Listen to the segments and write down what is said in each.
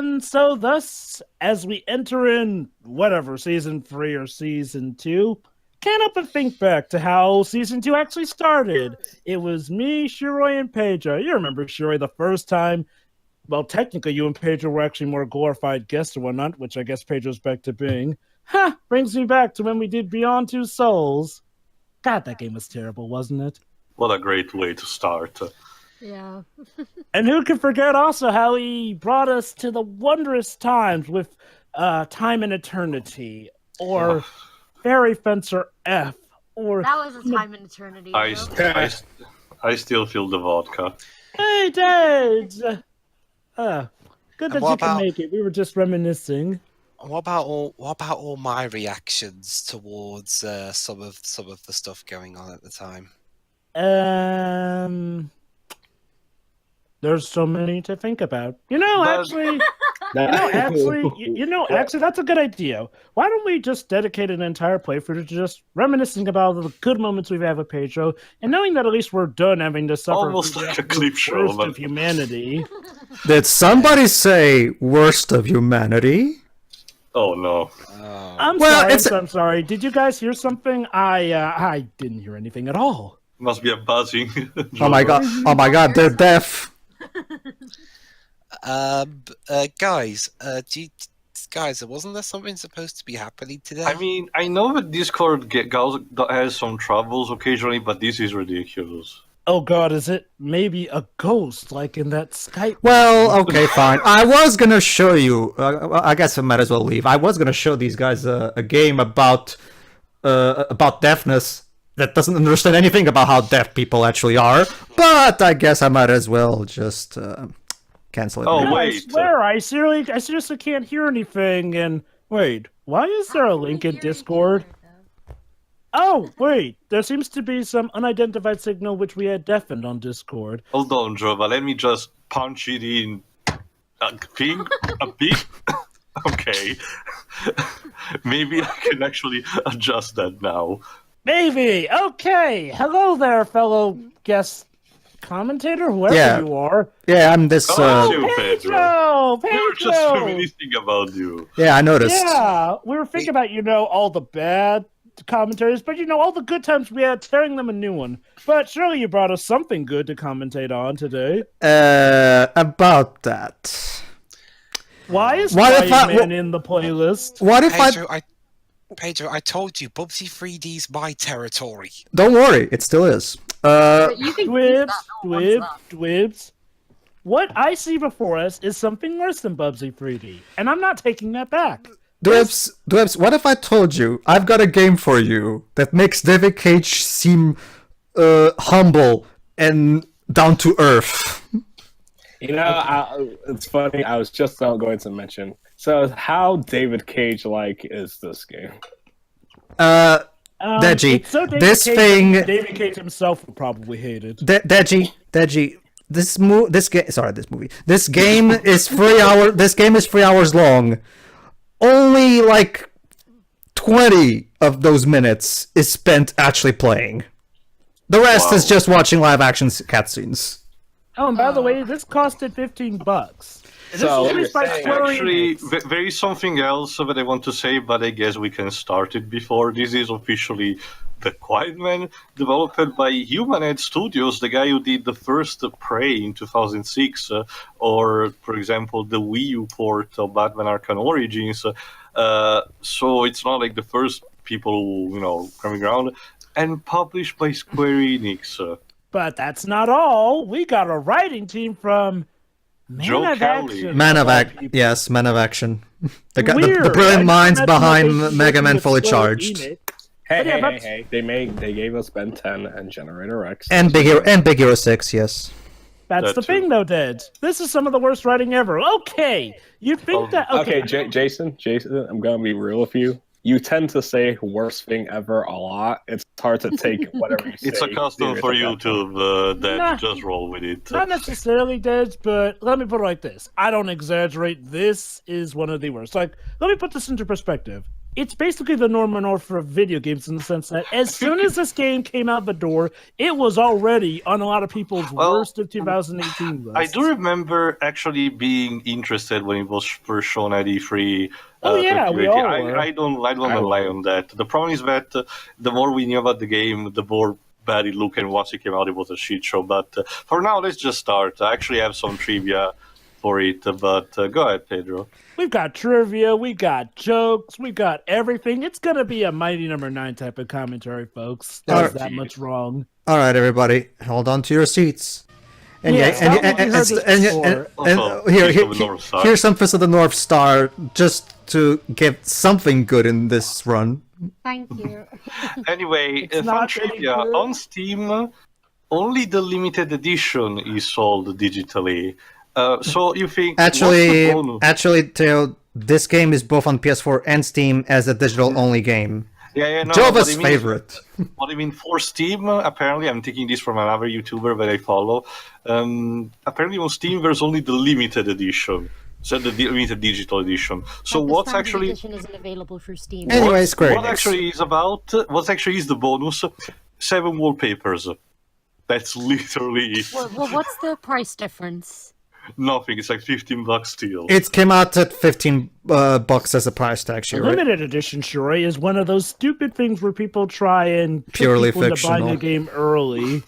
And so thus, as we enter in whatever, season 3 or season 2, can't help but think back to how season 2 actually started. It was me, Shiroi, and Pedro. You remember Shiroi the first time. Well, technically, you and Pedro were actually more glorified guests or whatnot, which I guess Pedro's back to being. Ha! Brings me back to when we did Beyond Two Souls. God, that game was terrible, wasn't it? What a great way to start. Yeah. And who can forget also how he brought us to the wondrous times with Time and Eternity, or Fairy Fencer F, or... That was a time in eternity. I still feel the vodka. Hey, Dad! Good that you can make it. We were just reminiscing. What about all my reactions towards some of the stuff going on at the time? There's so many to think about. Actually, that's a good idea. Why don't we just dedicate an entire playthrough to just reminiscing about all the good moments we've had with Pedro, and knowing that at least we're done having to suffer almost like a clip show of humanity. Did somebody say worst of humanity? Oh no! I'm sorry. Did you guys hear something? I didn't hear anything at all. Must be a buzzing. Oh my god! They're deaf. Guys, wasn't there something supposed to be happening today? I mean, I know that Discord has some troubles occasionally, but this is ridiculous. Oh god, is it maybe a ghost, like in that Skype? Well, okay, fine. I was gonna show you, I guess I might as well leave. I was gonna show these guys a game about deafness that doesn't understand anything about how deaf people actually are, but I guess I might as well just cancel it. Oh, wait. I swear, I seriously can't hear anything, and wait, why is there a link in Discord? Oh, wait, there seems to be some unidentified signal which we had deafened on Discord. Hold on, Jova, let me just punch it in. A bit? Okay. Maybe I can actually adjust that now. Maybe! Okay! Hello there, fellow guest commentator, whoever you are. Yeah, I'm this... Pedro! We were just reminiscing about you. Yeah, I noticed. Yeah, we were thinking about, all the bad commentaries, but all the good times we had, tearing them a new one. But surely you brought us something good to commentate on today. About that. Why is Man in the playlist? What if Pedro, I told you, Bubsy 3D's my territory. Don't worry, it still is. Dwibs. What I see before us is something worse than Bubsy 3D, and I'm not taking that back. Dwibs, what if I told you I've got a game for you that makes David Cage seem humble and down to earth? It's funny, I was just going to mention. So, how David Cage-like is this game? Deji, so David Cage himself would probably hate it. Deji, this game is 3 hours. This game is 3 hours long. Only like 20 of those minutes is spent actually playing. The rest is just watching live action cutscenes. Oh, and by the way, this costed $15. So, actually, there is something else that I want to say, but I guess we can start it before. This is officially The Quiet Man, developed by Humanhead Studios, the guy who did the first Prey in 2006, or, for example, the Wii U port of Batman Arkham Origins. So it's not like the first people who, coming around, and published by Square-Enix. But that's not all. We got a writing team from Man of Action. Man of Action. The brilliant minds behind Mega Man Fully Charged. Hey! They gave us Ben 10 and Generator X. And Big Hero 6, yes. That's the thing, though, Dad. This is some of the worst writing ever. Okay, you think that... Okay, Jason, I'm gonna be real with you. You tend to say worst thing ever a lot. It's hard to take whatever you say. It's a custom for YouTube, Dad. Just roll with it. Not necessarily, Dad, but let me put it like this. I don't exaggerate. This is one of the worst. Like, let me put this into perspective. it's basically the Norman Orphan of video games in the sense that as soon as this game came out the door, it was already on a lot of people's worst of 2018 lists. I do remember actually being interested when it was first shown at E3. Oh yeah, we all were. I don't rely on that. The problem is that the more we knew about the game, the more bad it looked, and once it came out, it was a shit show. But for now, let's just start. I actually have some trivia for it, but go ahead, Pedro. We've got trivia, we got jokes, we got everything. It's gonna be a Mighty Number 9 type of commentary, folks. There's that much wrong. All right, everybody, hold on to your seats. And here's some of the North Star, just to get something good in this run. Thank you. Anyway, fun trivia on Steam. Only the limited edition is sold digitally. So you think actually, Theo, this game is both on PS4 and Steam as a digital-only game. Yeah, no. Jova's favorite. What I mean for Steam, apparently, I'm taking this from another YouTuber that I follow. Apparently, on Steam, there's only the limited edition, so the limited digital edition. So but what's the actually edition isn't available for Steam. Anyway, Square-Enix. What actually is the bonus? 7 wallpapers. That's literally it. Well, what's the price difference? Nothing. It's like $15 still. It came out at $15 as a price tag. The limited edition, Shuri, is one of those stupid things where people try and purely people into fictional. buying the game early.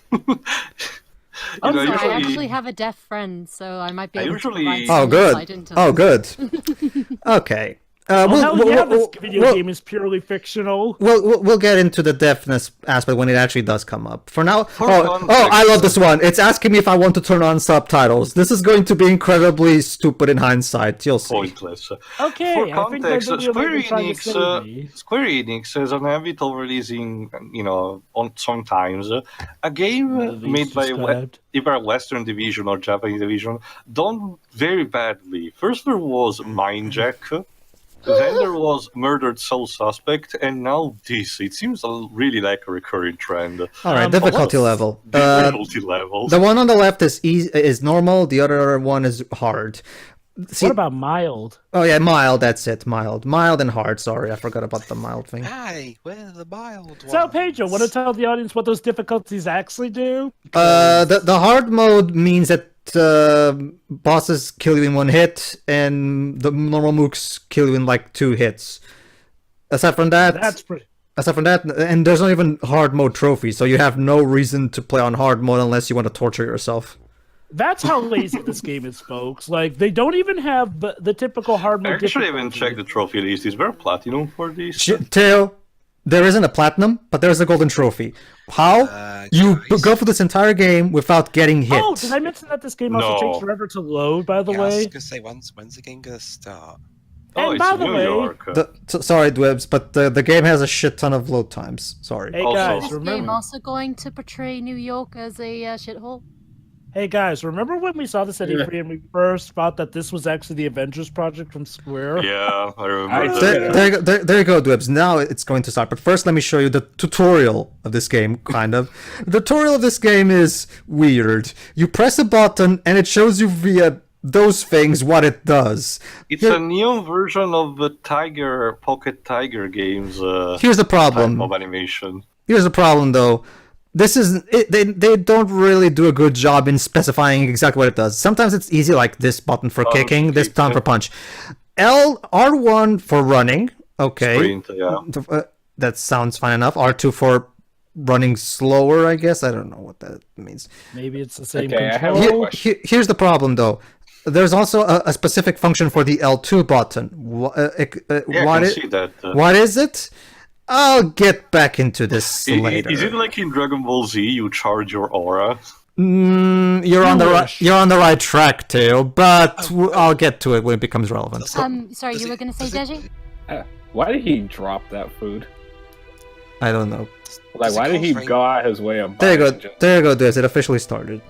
I actually have a deaf friend, so I might be able to provide Oh, some good. insight into Oh, this. good. Okay. This video game is purely fictional. We'll get into the deafness aspect when it actually does come up. For now, context. I love this one. It's asking me if I want to turn on subtitles. This is going to be incredibly stupid in hindsight. You'll see. Pointless. Okay, For I think context, that Square Enix has an habit of releasing, on sometimes a game made by either a Western division or Japanese division done very badly. First there was Mindjack. Then there was Murdered Soul Suspect, and now this. It seems really like a recurring trend. All right, difficulty level. Difficulty levels. The one on the left is normal. The other one is hard. See, what about mild? Oh yeah, mild. That's it. Mild and hard. Sorry, I forgot about the mild thing. Hey, where's the mild one? So, Pedro, want to tell the audience what those difficulties actually do? The hard mode means that bosses kill you in 1 hit, and the normal mooks kill you in like 2 hits. Aside from that, and there's not even hard mode trophies, so you have no reason to play on hard mode unless you want to torture yourself. That's how lazy this game is, folks. Like, they don't even have the typical hard mode. I actually haven't checked the trophy list. Is there a platinum for this? Theo, there isn't a platinum, but there's a golden trophy. How? You go for this entire game without getting hit. Oh, did I mention that this game also takes forever to load, by the way? I was going to say, when's the game going to start? And by the way... Sorry, Dwebs, but the game has a shit ton of load times. Sorry. Hey, guys, is this game also going to portray New York as a shithole? Hey guys, remember when we saw this at E3 and we first thought that this was actually the Avengers project from Square? Yeah, I remember that. There you go, Dwebs. Now it's going to start. But first, let me show you the tutorial of this game, kind of. The tutorial of this game is weird. You press a button and it shows you via those things what it does. It's a new version of the Pocket Tiger games. Here's the problem. Type of animation. Here's the problem, though. This is they don't really do a good job in specifying exactly what it does. Sometimes it's easy, like this button for kicking, this button for punch. R1 for running, okay. Sprint, yeah. That sounds fine enough. R2 for running slower, I guess. I don't know what that means. Maybe it's the same Okay, control. Here's the problem, though. There's also a specific function for the L2 button. What is it? I'll get back into this later. Is it like in Dragon Ball Z? You charge your aura. You're on the right track, Theo. But I'll get to it when it becomes relevant. Sorry, you were going to say, Deji? Why did he drop that food? I don't know. Like, why did he go out his way of? There you go. There's it officially started.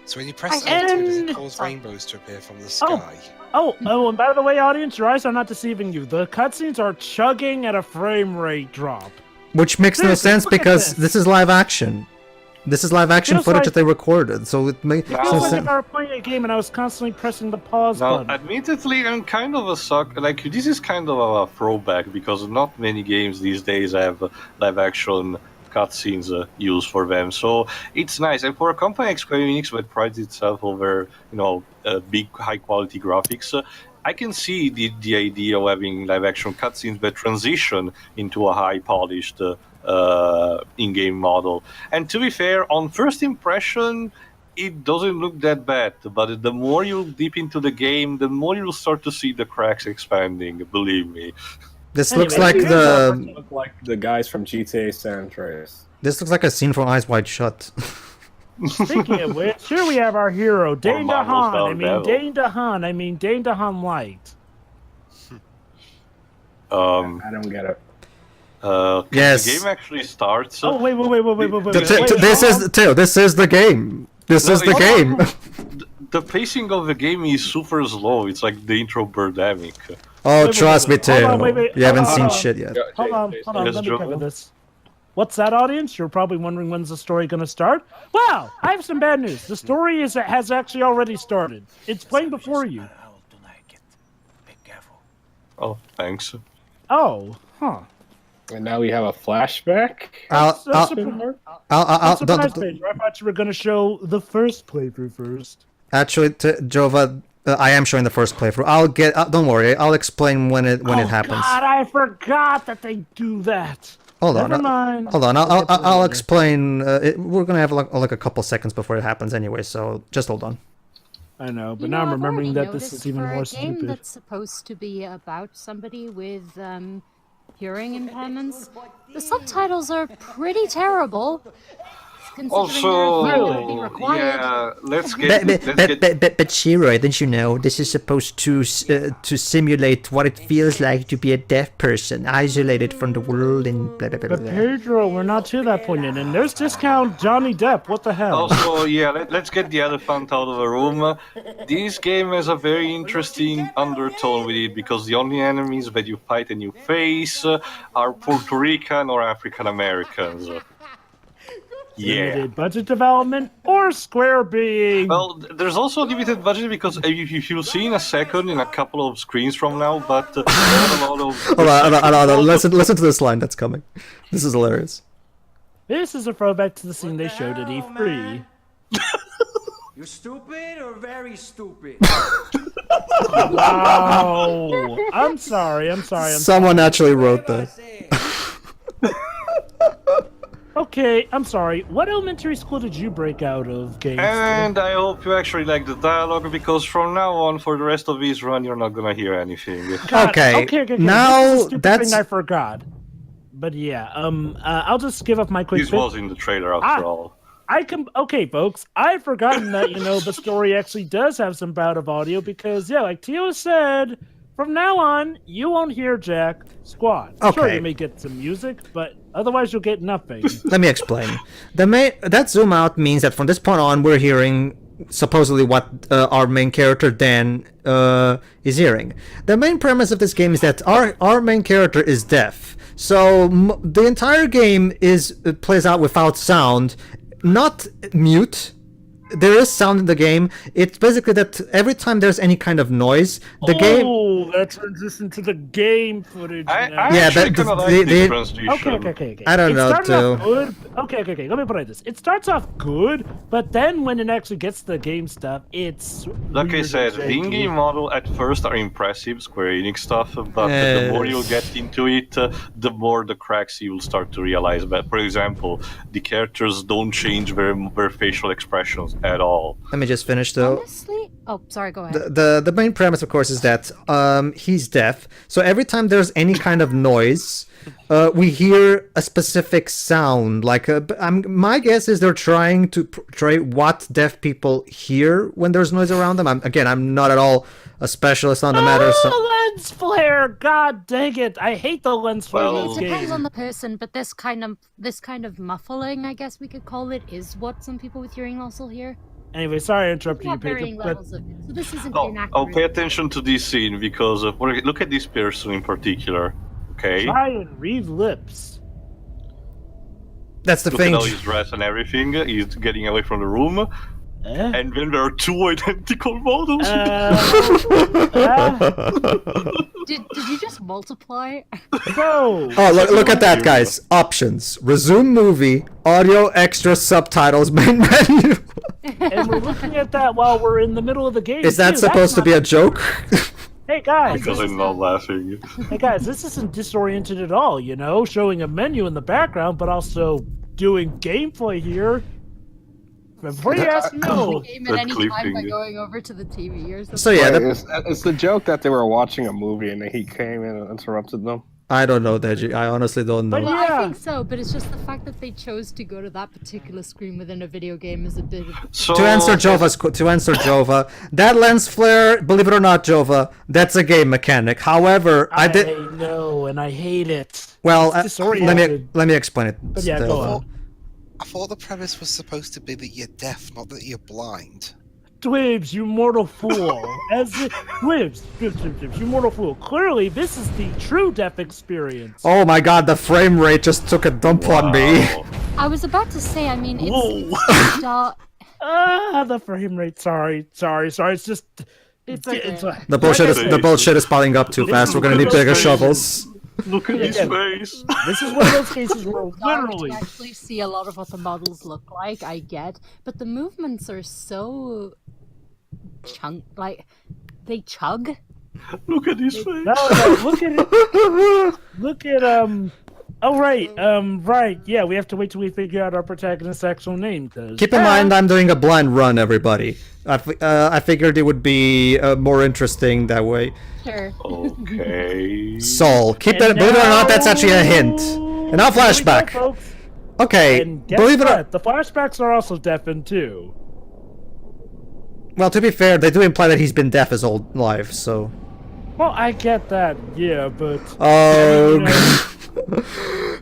So when you press L2, does it cause rainbows to appear from the sky? Oh, and by the way, audience, your eyes are not deceiving you. The cutscenes are chugging at a frame rate drop. Which makes no sense because this is live action. This is live action Feels footage like- that they recorded, so it may. It feels No. like if I were playing a game and I was constantly pressing the pause Now, button. admittedly, I'm kind of a suck. Like, this is kind of a throwback because not many games these days have live-action cutscenes used for them. So it's nice, and for a company like Square-Enix that prides itself over, big, high-quality graphics, I can see the idea of having live-action cutscenes that transition into a high-polished in-game model. And to be fair, on first impression, it doesn't look that bad, but the more you deep into the game, the more you'll start to see the cracks expanding, believe me. This Anyway, looks like here's the. Look like the guys from GTA San Andreas. This looks like a scene from Eyes Wide Shut. Speaking of which, here we have our hero, Dane Marvel's DeHaan. Daredevil. I mean Dane DeHaan Light. I don't get it. Yes. The game actually starts. Oh wait. This is Theo. This is the game. This is the game. The pacing of the game is super slow. It's like the intro Birdemic. Oh, Wait, trust me, wait. Hold Theo. on, wait. You haven't Hold seen on. shit yet. Hold on, Yes, let me Joe. cover this. What's that, audience? You're probably wondering when's the story going to start. Well, I have some bad news. The story has actually already started. It's playing before you. Oh, thanks. Oh, huh. And now we have a flashback. I'll I'm surprised, Pedro. I thought you were going to show the first playthrough first. actually, Jova, I am showing the first playthrough. I'll get. Don't worry. I'll explain when it happens. God, I forgot that they do that. Hold on. Never mind. Hold on. We'll get to it I'll later. explain. We're gonna have like a couple seconds before it happens anyway. So just hold on. I know, but You now know, I'm I've remembering already that this noticed is even for more a game stupid. that's supposed to be about somebody with hearing impairments. The subtitles are pretty terrible. Considering Also, they're going to be required. yeah, let's get. But Shiro, don't you know this is supposed to simulate what it feels like to be a deaf person, isolated from the world and blah blah blah. But Pedro, we're not to that point yet, and there's discount Johnny Depp. What the hell? Also, yeah, let's get the elephant out of the room. This game has a very interesting undertone with it because the only enemies that you fight and you face are Puerto Rican or African Americans. Yeah. Limited budget development or Square being. Well, there's also a limited budget because you'll see in a second in a couple of screens from now, but there's a lot of. Hold on. Listen to this line that's coming. This is hilarious. This is a throwback to the scene they showed at E3. You stupid or very stupid? Wow. I'm sorry. Someone actually wrote that. Okay, I'm sorry. What elementary school did you break out of, games? And I hope you actually like the dialogue because from now on, for the rest of this run, you're not gonna hear anything. God, Okay, Okay. now this is a stupid that's- thing I forgot. But yeah, I'll just give up my quick. This was in the trailer after all. Okay, folks. I've forgotten that the story actually does have some bout of audio because like Tio said, from now on you won't hear Jack squat. Sure, Okay. you may get some music, but otherwise you'll get nothing. Let me explain. That zoom out means that from this point on, we're hearing supposedly what our main character Dan is hearing. The main premise of this game is that our main character is deaf, so the entire game plays out without sound, not mute. There is sound in the game. It's basically that every time there's any kind of noise, the game. Oh, that transitioned to the game footage. I now. Yeah, actually but kind of like they- this transition. Okay. I don't know, It started off too. good. Okay. Let me put it like this. It starts off good, but then when it actually gets to the game stuff, it's Like I weird said, and the janky. in-game model at first are impressive, Square Enix stuff, but the more you'll get into it, the more the cracks you'll start to realize. But for example, the characters don't change their facial expressions at all. Let me just finish though. Honestly, oh, sorry, go ahead. The main premise, of course, is that he's deaf. So every time there's any kind of noise, we hear a specific sound. Like my guess is they're trying to portray what deaf people hear when there's noise around them. I'm not at all a specialist on the matter. So lens flare! God dang it! I hate the lens flare in Well, this It depends game. on the person, but this kind of muffling, I guess we could call it, is what some people with hearing loss will hear. Anyway, sorry I interrupted you, Not varying Pedro, but levels of it, so this isn't Oh, inaccurate. pay attention to this scene because look at this person in particular. Okay. try and read lips. That's the Look thing. at how he's dressed and everything. He's getting away from the room. And then there are two identical models. Did you just multiply? So, Oh, look at that, guys. Options. Resume movie, audio, extra, subtitles, main menu. and we're looking at that while we're in the middle of the game. Is that too. supposed to be a joke? Hey guys, Because I'm not laughing. hey guys, this isn't disoriented at all, you know? Showing a menu in the background, but also doing gameplay here. Before you ask, no. Game at any time by clipping. going over to the TV or something. So yeah, It's the joke that they were watching a movie and then he came in and interrupted them. I don't know, Deji. I honestly don't know. But Well, yeah. I think so, but it's just the fact that they chose to go to that particular screen within a video game is a bit of... So, To answer Jova, that lens flare, believe it or not, Jova, that's a game mechanic. However, I did. know, and I hate it. Well, It's disoriented. let me explain it. But yeah, go on. I thought the premise was supposed to be that you're deaf, not that you're blind. Dwibs, you mortal fool. Dwibs, you mortal fool. Clearly, this is the true deaf experience. Oh my god, the frame rate just took a dump on me. wow. I was about to say, I mean, Whoa. it's... The frame rate. Sorry. It's just... It's okay. The bullshit is piling up too fast. We're gonna need bigger shovels. Look at his face. This is one of those cases where Hard literally... to actually see a lot of what the models look like, I get, but the movements are so like they chug. Look at his face. No, look at it. Look at, Oh, right, yeah, we have to wait till we figure out our protagonist's actual name, cause... Keep in mind, I'm doing a blind run, everybody. I figured it would be more interesting that way. Sure. Okay. Saul, keep And that. Believe it or not, that's now- actually a hint. And now Here we go, flashback. folks. Okay, And guess believe it or what? The flashbacks are also deafened, too. well, to be fair, they do imply that he's been deaf his whole life. So. Well, I get that, yeah, but... Oh. you know,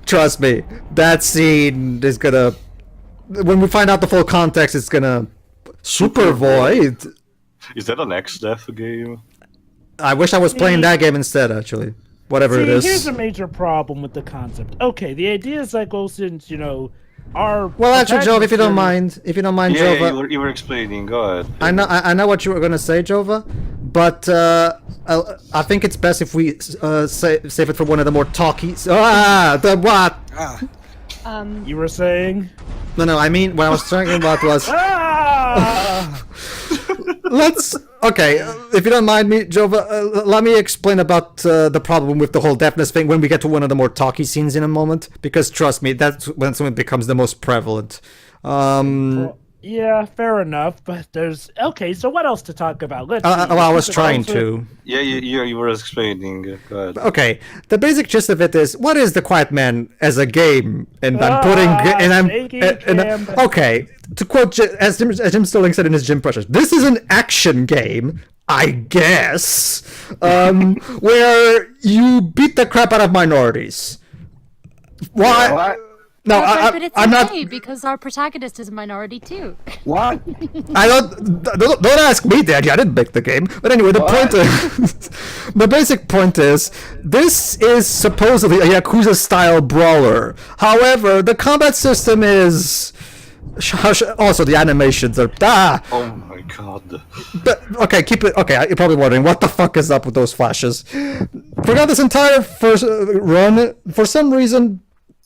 Trust me, that scene is gonna. When we find out the full context, it's gonna. Super Void. Is that an X-Death game? I wish I was playing that game instead, actually. Whatever it See, is. here's a major problem with the concept. Okay, the idea is that, well, since, you know, our... Well, actually, Jova, if you don't protagonist mind, Yeah, Jova. you were explaining. Go ahead. I know what you were gonna say, Jova, but I think it's best if we save it for one of the more talky. The what? You were saying? No, I mean what I was talking about was Ah! let's. Okay, if you don't mind me, Jova, let me explain about the problem with the whole deafness thing when we get to one of the more talky scenes in a moment, because trust me, that's when something becomes the most prevalent. Yeah, fair enough, but there's... Okay, so what else to talk about? Let's see. Well, I was Let's trying also- to. Yeah, you were explaining. Go ahead. Okay, the basic gist of it is, what is the Quiet Man as a game? And I'm shaky cam. okay. To quote as Jim Sterling said in his Jim Pressures, this is an action game, I guess, where you beat the crap out of minorities. Why? What? No, But it's I'm not. okay because our protagonist is a minority too. What? I don't ask me, Daddy. I didn't make the game. But anyway, the point is, the basic point is, this is supposedly a Yakuza-style brawler. However, the combat system is also the animations are Oh my god. But, okay, keep it. Okay, you're probably wondering what the fuck is up with those flashes. Throughout this entire first run, for some reason,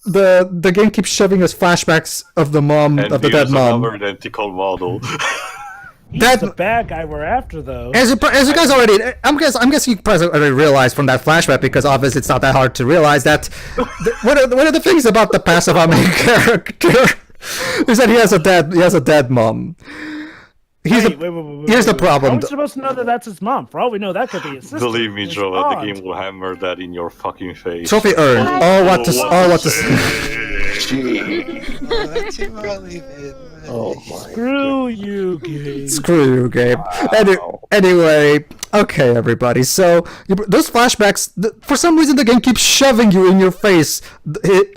the game keeps shoving us flashbacks of the mom And of the dead here's mom. another identical model. He's That- the bad guy we're after, though. As you guys already, I'm guessing you probably already realized from that flashback, because obviously it's not that hard to realize that one of the things about the past of our main character is that he has a dead mom. Here's the How problem. are we supposed to know that that's his mom? For all we know, that could be his sister. Believe me, his Joe, the aunt. game will hammer that in your fucking face. Trophy earned. All what to Too early, man. Oh my. Screw you, game. Screw you, Gabe. Anyway, okay, everybody. So those flashbacks, for some reason, the game keeps shoving you in your face.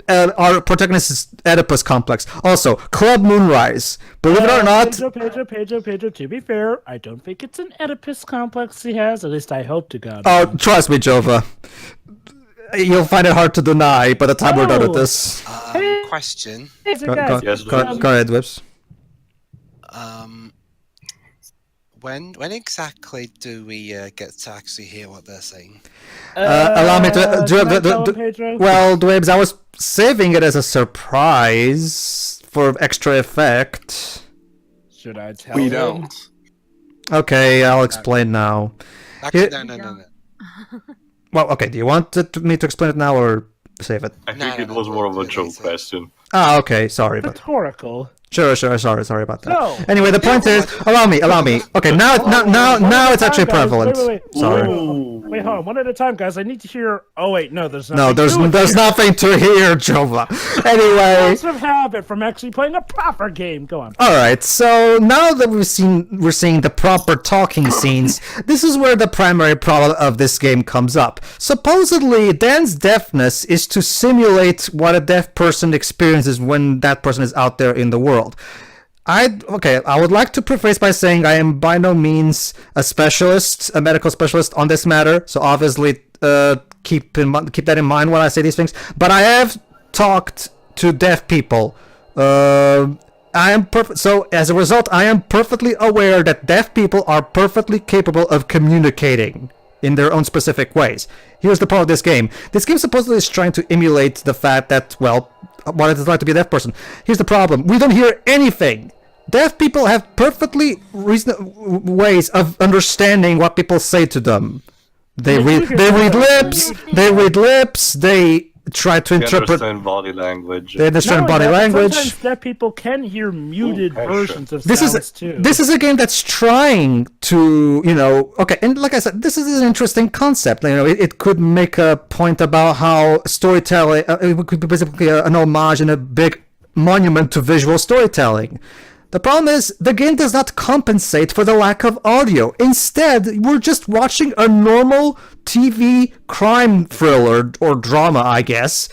Our protagonist's Oedipus complex. Also, Club Moonrise. Believe it or not. Pedro. To be fair, I don't think it's an Oedipus complex he has. At least I hope to God. Oh, trust me, Jova. You'll find it hard to deny by the time we're done with this. question. Hey, so Go, guys, Yes, go ahead, Whips. When exactly do we get to actually hear what they're saying? Allow me to can I tell him, Pedro? well, Dwebs, I was saving it as a surprise for extra effect. Should I tell We him? don't. Okay, I'll explain now. Actually, Here- no. Well, okay, do you want me to explain it now or save it? I think it was more of a joke question. Ah, okay, sorry, but Rhetorical. sure, sorry about that. No. Anyway, the point is, allow me. Okay, now it's actually prevalent. Wait. Sorry. Wait, hold on. One at a time, guys. I need to hear. Oh wait, no, there's nothing. No, there's nothing to hear, Jova. Anyway, Lots of habit from actually playing a proper game. Go on. all right. So now that we're seeing the proper talking scenes, this is where the primary problem of this game comes up. Supposedly, Dan's deafness is to simulate what a deaf person experiences when that person is out there in the world. I would like to preface by saying I am by no means a medical specialist on this matter. So obviously, keep that in mind when I say these things. But I have talked to deaf people. So as a result, I am perfectly aware that deaf people are perfectly capable of communicating in their own specific ways. Here's the problem of this game. This game supposedly is trying to emulate the fact that, well, what it is like to be a deaf person. Here's the problem. We don't hear anything. Deaf people have perfectly reasonable ways of understanding what people say to them. They read lips, they try to They interpret. understand body language. They understand Not body only that, language. Sometimes deaf people can hear muted versions of This sounds is too. this is a game that's trying to, okay, and like I said, this is an interesting concept. It could make a point about how storytelling, it could be basically an homage and a big monument to visual storytelling. The problem is, the game does not compensate for the lack of audio. Instead, we're just watching a normal TV crime thriller or drama, I guess.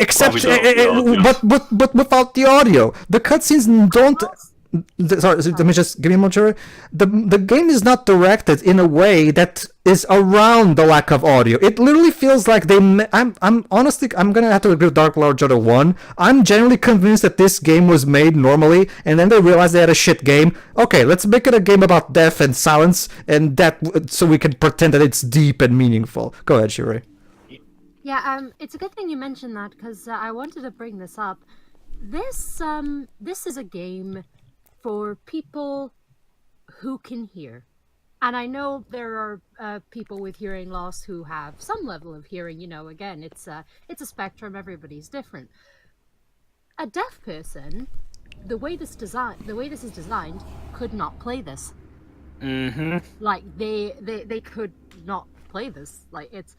Except, but without the audio. The cutscenes don't. Sorry, let me just give you more. The game is not directed in a way that is around the lack of audio. It literally feels like they. I'm honestly, I'm gonna have to agree with Dark Lord Jodo 1. I'm genuinely convinced that this game was made normally, and then they realized they had a shit game. Okay, let's make it a game about death and silence, and that so we can pretend that it's deep and meaningful. Go ahead, Shirei. Yeah, it's a good thing you mentioned that because I wanted to bring this up. This is a game for people who can hear. And I know there are people with hearing loss who have some level of hearing. Again, it's a spectrum. Everybody's different. A deaf person, the way this is designed, could not play this. Mm-hmm. Like they could not play this. Like it's.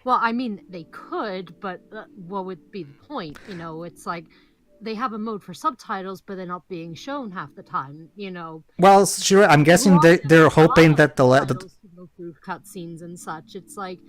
Well, I mean, they could, but what would be the point? It's like they have a mode for subtitles, but they're not being shown half the time. Well, sure. I'm guessing they're hoping that the go through cutscenes and such. It's like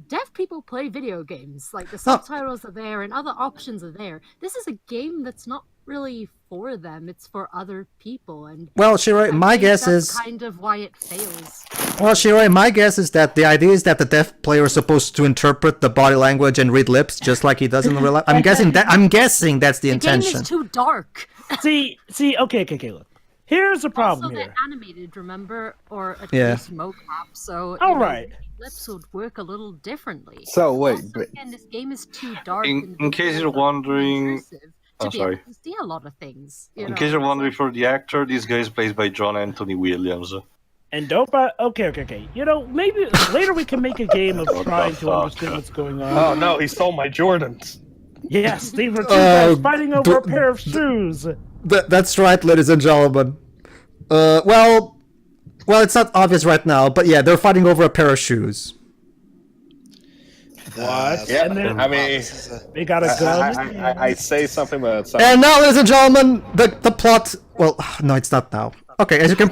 deaf people play video games. Like the subtitles are there and other options are there. This is a game that's not really for them. It's for other people. And well, Shirei, my guess that's is kind of why it fails. Well, Shirei, my guess is that the idea is that the deaf player is supposed to interpret the body language and read lips just like he does in real life. I'm guessing that's the intention. The game is too dark. See, okay, look. Here's the problem Also, here. they're animated, remember, or at Yeah. least mocap, so All right. lips would work a little differently. So wait, Also, but again, this game is too dark. In and case visual you're wondering- intrusive to Oh, be sorry. able to see a lot of things. In case you're wondering for the actor, this guy is played by John Anthony Williams. And don't buy. Okay. Maybe later we can make a game of trying to understand what's going on. oh no, he stole my Jordans. Yes, these were two guys Oh, fighting over a pair of shoes. That's right, ladies and gentlemen. Well, it's not obvious right now, but yeah, they're fighting over a pair of shoes. What? Yeah, And then- I mean, They got a gun. I say something, but it's And now, ladies and gentlemen, the plot. Well, no, it's not now. Okay, as you can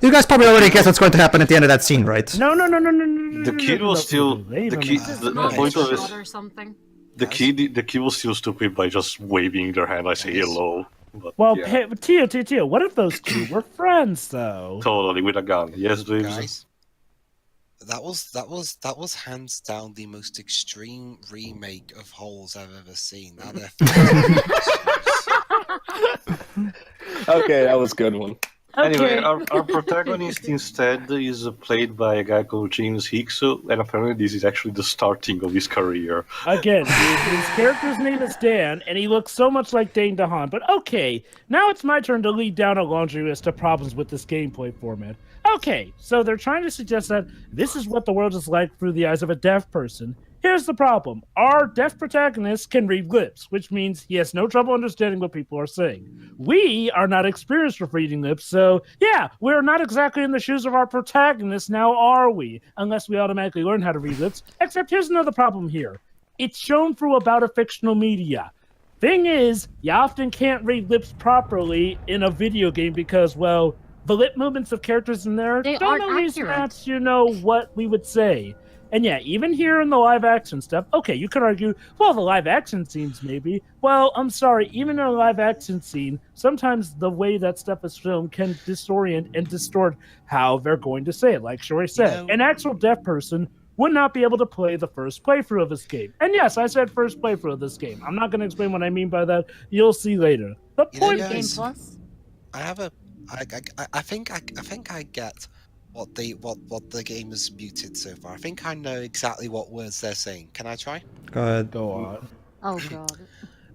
you guys probably already guess what's going to happen at the end of that scene, right? No. The kid was still the kid. The point of it, or something. the kid was still stupid by just waving their hand like say hello. But, Well, yeah, Tio, what if those two were friends, though? totally with a gun. Yes, Dreams. Guys, That was hands down the most extreme remake of Holes I've ever seen. Now they're Okay, that was a good one. Anyway, Okay. our protagonist instead is played by a guy called James Hicks, and apparently this is actually the starting of his career. Again, his character's name is Dan, and he looks so much like Dane DeHaan. But okay, now it's my turn to lead down a laundry list of problems with this gameplay format. Okay, so they're trying to suggest that this is what the world is like through the eyes of a deaf person. Here's the problem. Our deaf protagonist can read lips, which means he has no trouble understanding what people are saying. We are not experienced with reading lips, so yeah, we're not exactly in the shoes of our protagonist now, are we? Unless we automatically learn how to read lips. Except here's another problem here. It's shown through about a fictional media. Thing is, you often can't read lips properly in a video game because, well, the lip movements of characters in there They don't aren't always accurate. match, what we would say. And yeah, even here in the live action stuff, okay, you could argue, well, the live action scenes maybe. Well, I'm sorry, even in a live action scene, sometimes the way that stuff is filmed can disorient and distort how they're going to say it. Like Shori said, No. an actual deaf person would not be able to play the first playthrough of this game. And yes, I said first playthrough of this game. I'm not going to explain what I mean by that. You'll see later. The You know, point guys, Game is, Plus. I have a. I think I get what the game has muted so far. I think I know exactly what words they're saying. Can I try? Go ahead. go on. Oh god.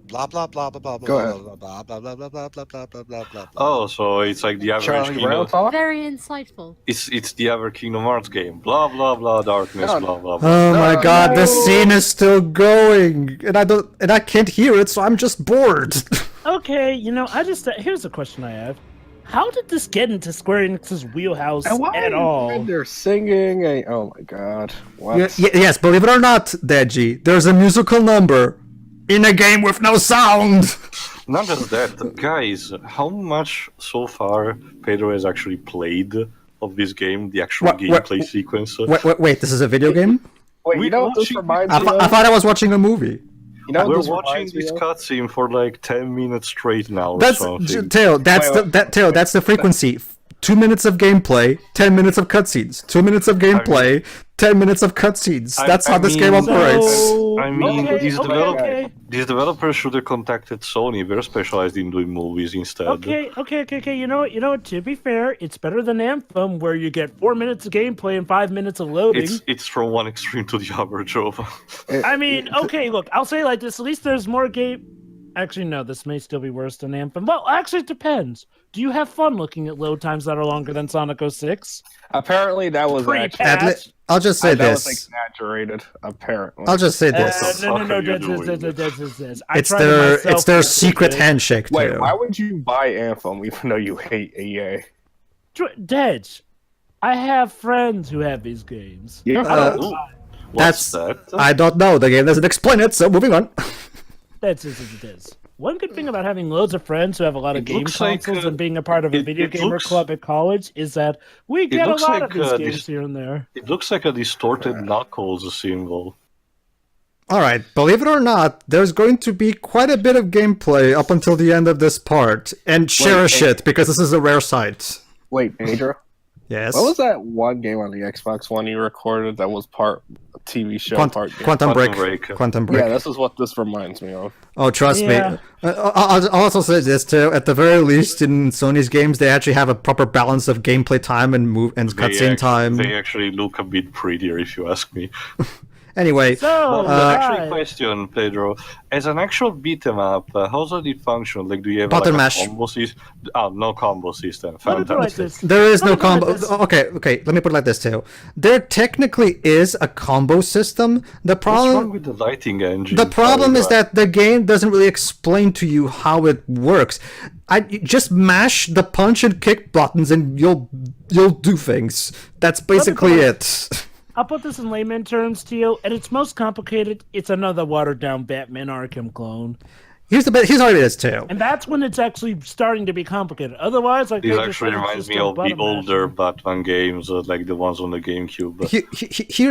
Blah blah blah blah blah Go blah ahead. blah blah blah blah blah blah blah blah blah blah blah. Oh, so it's like the average Charlie Kingdom. Brown talk? Very insightful. It's the average Kingdom Hearts game. Blah blah blah darkness. No. Blah blah blah. Oh my No, god, no. the scene is still going, and I can't hear it, so I'm just bored. Okay, here's a question I have. How did this get into Square Enix's wheelhouse And why at all? when they're singing? Oh my god. What? Yes, believe it or not, Deji, there's a musical number in a game with no sound. Not just that, guys. How much so far Pedro has actually played of this game? The actual What- gameplay sequence. Wait, this is a video game? Wait, We you know what this watching- reminds I, me th- I of? thought I was watching a movie. You know what We're this watching reminds me this of? cutscene for like 10 minutes straight now. That's or something. Teo. That's Wait, that's the frequency. 2 minutes of gameplay, 10 minutes of cutscenes. 2 minutes of gameplay, 10 minutes of cutscenes. That's how this game mean- operates. So, I mean, okay, these, okay, develop- okay. these developers should have contacted Sony. They're specialized in doing movies instead. Okay. You know what? To be fair, it's better than Anthem, where you get 4 minutes of gameplay and 5 minutes of loading. It's from one extreme to the other, Joe. I mean, okay, look, I'll say it like this. At least there's more game. Actually, no, this may still be worse than Anthem. Well, actually, it depends. Do you have fun looking at load times that are longer than Sonic 06? Apparently that was Pre-patch. I'll just say that was this. exaggerated. Apparently. I'll just say No, this. the fuck are you this. I It's tried it their myself it's their this secret weekend. handshake Wait, too. why would you buy Anthem even though you hate EA? Dej, I have friends who have these games. Yeah. Ooh, That's- what's that? I don't know. The game doesn't explain it, so moving on. That's just as it is. One good thing about having loads of friends who have a lot of It game looks like, consoles and being a part of a video it gamer looks- club at college is that we get a looks lot like, of these games this- here and there. It looks like a distorted Knuckles symbol. All right, believe it or not, there's going to be quite a bit of gameplay up until the end of this part, and cherish hey. it because this is a rare sight. Wait, Pedro. Yes. What was that one game on the Xbox One you recorded that was part TV show, part game? Quantum Quantum Break. Break. Quantum Break. Yeah, this is what this reminds me of. Oh, trust Yeah. me. I'll also say this too. At the very least, in Sony's games, they actually have a proper balance of gameplay time and cutscene time. They actually look a bit prettier, if you ask me. Anyway, So, But actually, right. question, Pedro. As an actual beat 'em up, how does it function? Like, do you have Button like, mash. a combo system? Oh, no combo system. Let me put it like Fantastic. this. there is no Let me put it combo. like this. Okay. Let me put it like this too. There technically is a combo system. The What's wrong problem. with the lighting engine? The problem is Pedro? that the game doesn't really explain to you how it works. You just mash the punch and kick buttons and you'll do things. That's basically it. I'll put this in layman terms to you. At its most complicated, it's another watered down Batman Arkham clone. Here's how it is too. And that's when it's actually starting to be complicated. Otherwise, like This they just actually said, it's reminds just me a of the button older mashing. Batman games, like the ones on the GameCube.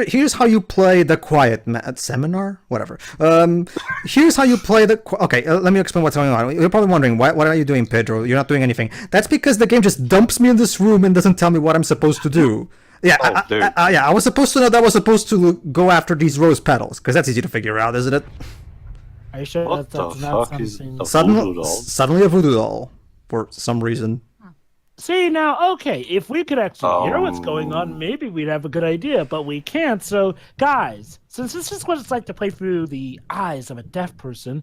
Here's how you play the quiet seminar, whatever. Here's how you play the. Okay, let me explain what's going on. You're probably wondering what are you doing, Pedro? You're not doing anything. That's because the game just dumps me in this room and doesn't tell me what I'm supposed to do. Yeah, Oh, there. I was supposed to know that was supposed to go after these rose petals, because that's easy to figure out, isn't it? Are you sure What that's the not fuck is something? a voodoo doll? Suddenly a voodoo doll, for some reason. See, now, okay, if we could actually hear what's going on, maybe we'd have a good idea, but we can't. So, guys, since this is what it's like to play through the eyes of a deaf person,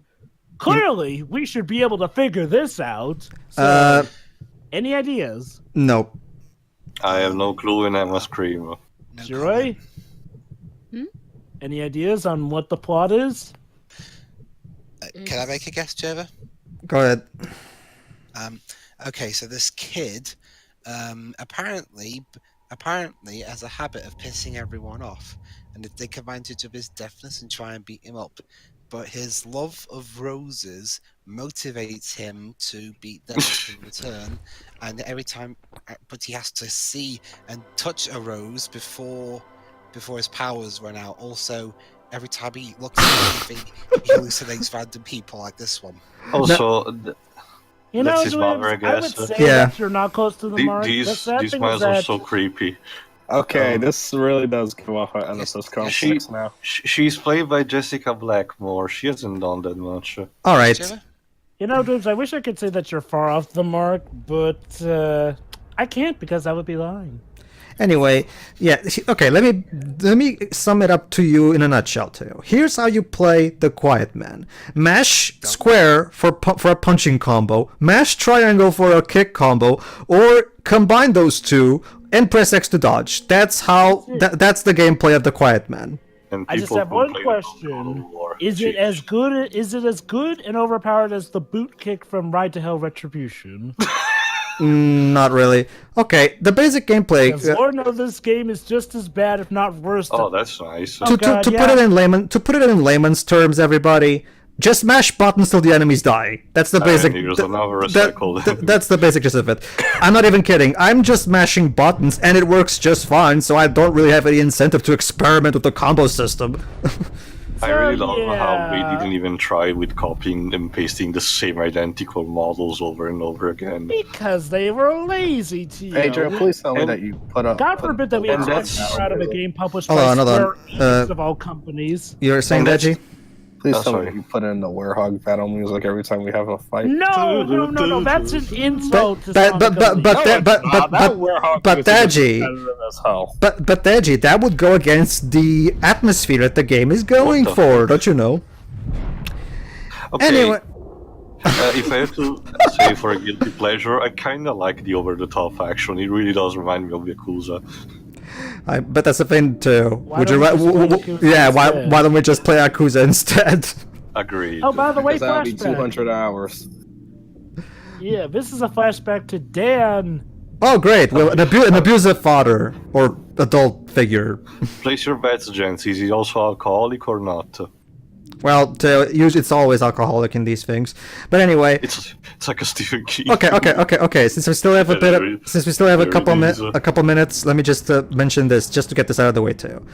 clearly we should be able to figure this out. So, any ideas? No. I have no clue and I must scream. No Shiroi? Any ideas on what the plot is? Can I make a guess, Jova? Go ahead. Okay, so this kid apparently has a habit of pissing everyone off, and they take advantage of his deafness and try and beat him up. But his love of roses motivates him to beat them up in return, and every time, but he has to see and touch a rose before his powers run out. Also, every time he looks at anything, he hallucinates random people like this one. Also, You That's know, his James, mother, I I guess. would say Yeah. that you're not close to the mark. The these sad thing is smiles are that- so creepy. Okay, this really does come off an NSS complex now. She's played by Jessica Blackmore. She hasn't done that much. All right. Jova? You know, James, I wish I could say that you're far off the mark, but I can't because I would be lying. Anyway, yeah. Okay, let me sum it up to you in a nutshell. To you, here's how you play the Quiet Man: mash square for a punching combo, mash triangle for a kick combo, or combine those two and press X to dodge. That's how. That's the gameplay of the Quiet Man. And I just people have one complain about God question: of War. Is it Jeez. as good? Is it as good and overpowered as the boot kick from Ride to Hell Retribution? Not really. Okay, the basic gameplay. Because Lord knows this game is just as bad, if not worse. Oh, that's nice. to God, put yeah. it in layman's terms, everybody, just mash buttons till the enemies die. That's the basic. here's another recycle. That's the basic gist of it. I'm not even kidding. I'm just mashing buttons, and it works just fine. So I don't really have any incentive to experiment with the combo system. I really So, love how they yeah. didn't even try with copying and pasting the same identical models over and over again. Because they were lazy, Tio. Pedro, please tell me that you put up. God forbid that we And expect that's- more out of a game published Hold by on, hold on. Square-Enix of all companies. You're saying, And Deji? Please Oh, tell me sorry. that you put in the werehog battle music every time we have a fight. No, that's an insult to But Sonic Unleashed. Deji, As hell. but Deji, that would go against the atmosphere that the game is going What the for, don't you know? Okay, Anyway, if I have to say for a guilty pleasure, I kind of like the over-the-top action. It really does remind me of Yakuza. but that's the thing too. Why Would you? don't we just play Yakuza Yeah, instead? why don't we just play Yakuza instead? Agreed. Oh, by the way, Because that would be flashback. 200 hours. Yeah, this is a flashback to Dan. Oh, great! Well, an abusive father or adult figure. Place your bets, gents. Is he also alcoholic or not? Well, usually it's always alcoholic in these things. But anyway, It's like a Stephen King. okay. Since we still have a bit, since we still have a There couple it is. a couple minutes, let me just mention this, just to get this out of the way too.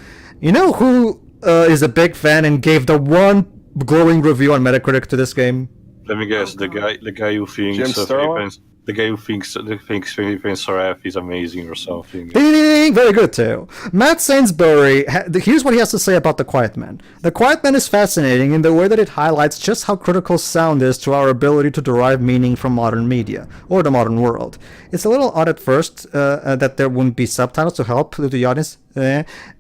You know who is a big fan and gave the one glowing review on Metacritic to this game? Let me guess. The guy who thinks Jim Sterling? the guy who thinks Philippines RF is amazing or something. Ding, ding, ding, very good too. Matt Sainsbury, here's what he has to say about The Quiet Man. The Quiet Man is fascinating in the way that it highlights just how critical sound is to our ability to derive meaning from modern media, or the modern world. It's a little odd at first that there wouldn't be subtitles to help the audience.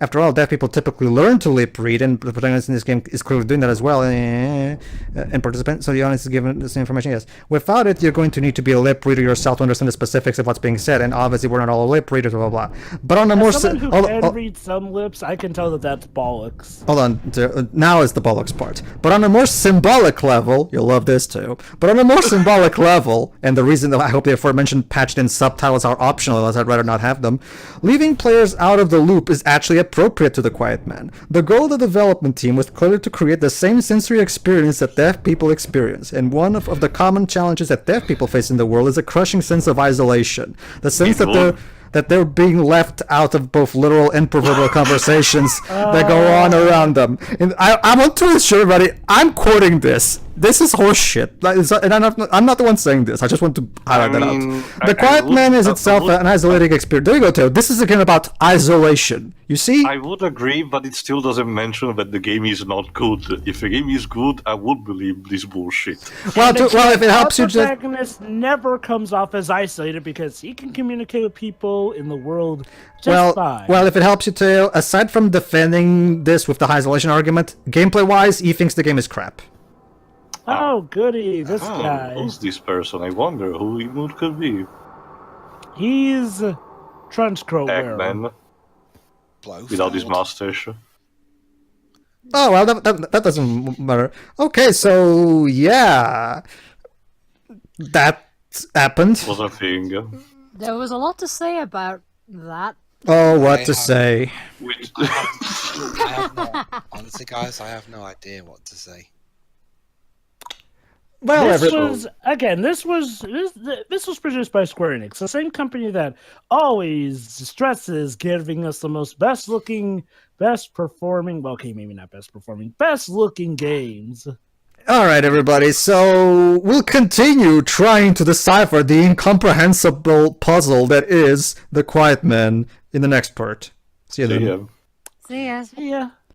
After all, deaf people typically learn to lip read, and the protagonist in this game is clearly doing that as well. And participant, so the audience is given this information. Yes, without it, you're going to need to be a lip reader yourself to understand the specifics of what's being said. And obviously, we're not all lip readers, blah blah blah. But on a more As someone who can read some lips, I can tell that that's bollocks. hold on, now is the bollocks part. But on a more symbolic level, you'll love this too. But on a more symbolic level, and the reason that I hope the aforementioned patched-in subtitles are optional, as I'd rather not have them, leaving players out of the loop is actually appropriate to The Quiet Man. The goal of the development team was clearly to create the same sensory experience that deaf people experience, and one of the common challenges that deaf people face in the world is a crushing sense of isolation. The sense that they're being left out of both literal and proverbial conversations that go on around them. And I want to assure everybody, I'm quoting this. This is horseshit. And I'm not the one saying this. I just want to highlight that out. The Quiet Man is itself an isolating experience. There you go, Teo. This is a game about isolation. You see? I would agree, but it still doesn't mention that the game is not good. If the game is good, I would believe this bullshit. Well, if it helps you the protagonist never comes off as isolated because he can communicate with people in the world just fine. Well, if it helps you, Teo, aside from defending this with the isolation argument, gameplay-wise, he thinks the game is crap. Oh, goody, this guy. Who's this person? I wonder who he could be. He's Trenchcoat wearer. Eggman. Without his mustache. Oh, well, that doesn't matter. Okay, so, yeah. That happened. Was a thing. There was a lot to say about that. Oh, what to say. Honestly, guys, I have no idea what to say. Well, this was produced by Square-Enix, the same company that always stresses giving us the most best looking, best performing, well, okay, maybe not best performing, best looking games. Alright, everybody, so we'll continue trying to decipher the incomprehensible puzzle that is The Quiet Man in the next part. See you then. Yeah. See ya. Yeah.